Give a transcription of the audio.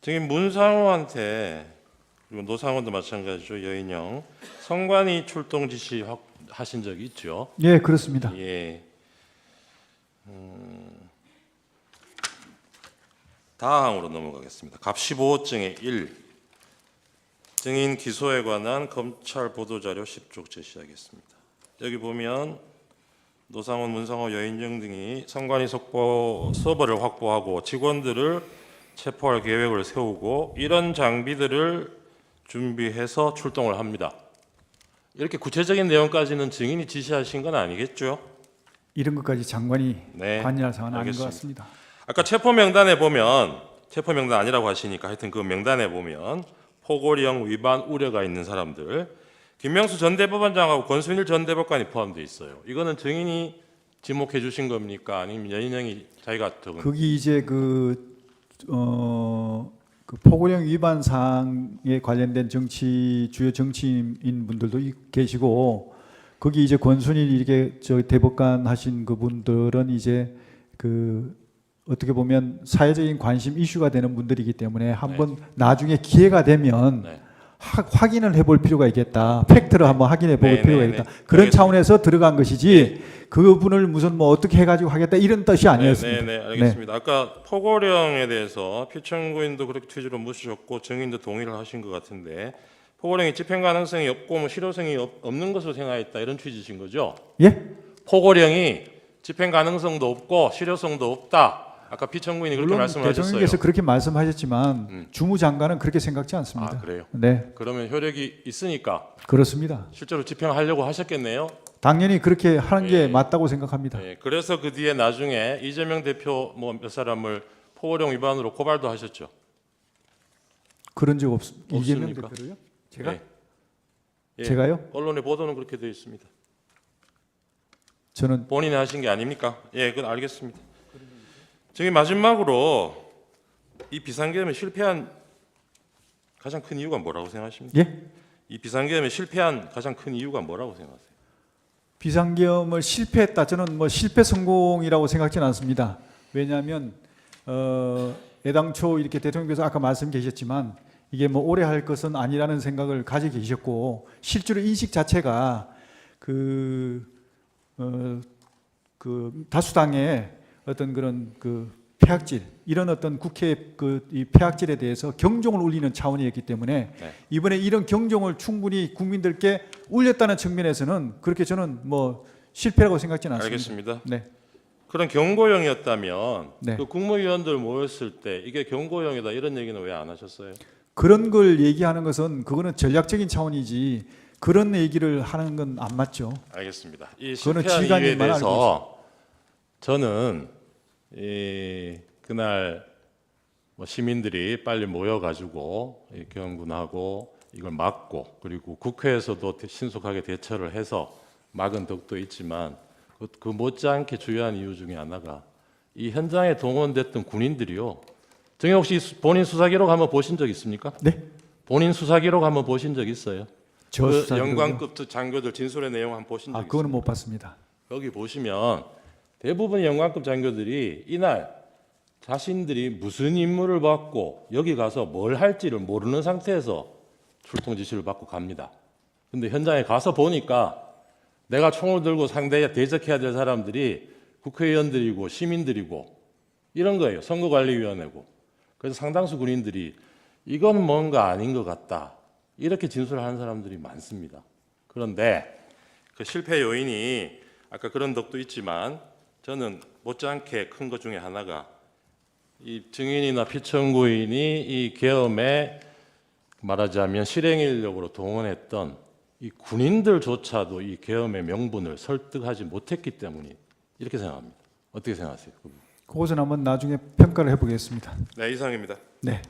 증인 문상호한테 그리고 노상원도 마찬가지죠. 여인영 성관이 출동 지시 하신 적이 있죠. 예, 그렇습니다. 예. 다항으로 넘어가겠습니다. 갑 15호증의 1 증인 기소에 관한 검찰 보도자료 10쪽 제시하겠습니다. 여기 보면 노상원, 문상호, 여인영 등이 성관이 서버를 확보하고 직원들을 체포할 계획을 세우고 이런 장비들을 준비해서 출동을 합니다. 이렇게 구체적인 내용까지는 증인이 지시하신 건 아니겠죠? 이런 것까지 장관이 네, 관여할 사안은 아닌 알겠습니다. 것 같습니다. 아까 체포 명단에 보면 체포 명단 아니라고 하시니까 하여튼 그 명단에 보면 포고령 위반 우려가 있는 사람들 김명수 전 대법원장하고 권순일 전 대법관이 포함되어 있어요. 이거는 증인이 지목해 주신 겁니까? 아니면 여인영이 자기가 적은? 거기 이제 그 포고령 위반 사항에 관련된 주요 정치인 분들도 계시고 거기 이제 권순일 이렇게 대법관 하신 그분들은 이제 그 어떻게 보면 사회적인 관심 이슈가 되는 분들이기 때문에 한번 나중에 기회가 되면 확인을 해볼 필요가 있겠다. 팩트를 한번 확인해 볼 필요가 있다. 그런 차원에서 들어간 것이지 그분을 무슨 뭐 어떻게 해가지고 하겠다 이런 뜻이 아니었습니다. 네, 알겠습니다. 아까 포고령에 대해서 피청구인도 그렇게 취지로 묻으셨고 증인도 동의를 하신 것 같은데 포고령이 집행 가능성이 없고 뭐 실효성이 없는 것으로 생각했다 이런 취지신 거죠? 예? 포고령이 집행 가능성도 없고 실효성도 없다. 아까 피청구인이 그렇게 물론 말씀을 하셨어요. 대통령께서 그렇게 말씀하셨지만 주무장관은 그렇게 생각지 않습니다. 아, 그래요? 네, 그러면 효력이 있으니까 그렇습니다. 실제로 집행하려고 하셨겠네요. 당연히 그렇게 하는 게 맞다고 생각합니다. 네, 그래서 그 뒤에 나중에 이재명 대표 뭐 몇 사람을 포고령 위반으로 고발도 하셨죠. 그런 적 없습니다. 이재명 없습니까? 대표로요? 제가? 예. 제가요? 언론의 보도는 그렇게 되어 있습니다. 저는 본인이 하신 게 아닙니까? 예, 그건 알겠습니다. 저기 마지막으로 이 비상계엄에 실패한 가장 큰 이유가 뭐라고 생각하십니까? 예? 이 비상계엄에 실패한 가장 큰 이유가 뭐라고 생각하세요? 비상계엄을 실패했다. 저는 뭐 실패 성공이라고 생각지는 않습니다. 왜냐하면 애당초 이렇게 대통령께서 아까 말씀 계셨지만 이게 뭐 오래 할 것은 아니라는 생각을 가지고 계셨고 실제로 인식 자체가 그 다수당의 어떤 그런 폐악질 이런 어떤 국회 이 폐악질에 대해서 경종을 울리는 차원이었기 때문에 이번에 이런 경종을 충분히 국민들께 울렸다는 측면에서는 그렇게 저는 뭐 실패라고 생각지는 않습니다. 알겠습니다. 네. 그런 경고형이었다면 네. 그 국무위원들 모였을 때 이게 경고형이다 이런 얘기는 왜 안 하셨어요? 그런 걸 얘기하는 것은 그거는 전략적인 차원이지 그런 얘기를 하는 건 안 맞죠. 알겠습니다. 이 그거는 실패한 이유에 지휘관님만 알고 대해서 저는 그날 뭐 시민들이 빨리 모여가지고 경군하고 이걸 막고 그리고 국회에서도 신속하게 대처를 해서 막은 덕도 있지만 그 못지않게 중요한 이유 중에 하나가 이 현장에 동원됐던 군인들이요. 정희 혹시 본인 수사기록 한번 보신 적 있습니까? 네. 본인 수사기록 한번 보신 적 있어요? 저 그 수사기록이요? 영관급 장교들 진술의 내용 한번 보신 적 있어요? 그거는 못 봤습니다. 여기 보시면 대부분 영관급 장교들이 이날 자신들이 무슨 임무를 받고 여기 가서 뭘 할지를 모르는 상태에서 출동 지시를 받고 갑니다. 근데 현장에 가서 보니까 내가 총을 들고 상대에 대적해야 될 사람들이 국회의원들이고 시민들이고 이런 거예요. 선거관리위원회고. 그래서 상당수 군인들이 이건 뭔가 아닌 것 같다. 이렇게 진술을 하는 사람들이 많습니다. 그런데 그 실패 요인이 아까 그런 덕도 있지만 저는 못지않게 큰 것 중에 하나가 이 증인이나 피청구인이 이 계엄에 말하자면 실행 인력으로 동원했던 이 군인들조차도 이 계엄의 명분을 설득하지 못했기 때문이 이렇게 생각합니다. 어떻게 생각하세요? 그것은 한번 나중에 평가를 해보겠습니다. 네, 이상입니다. 네.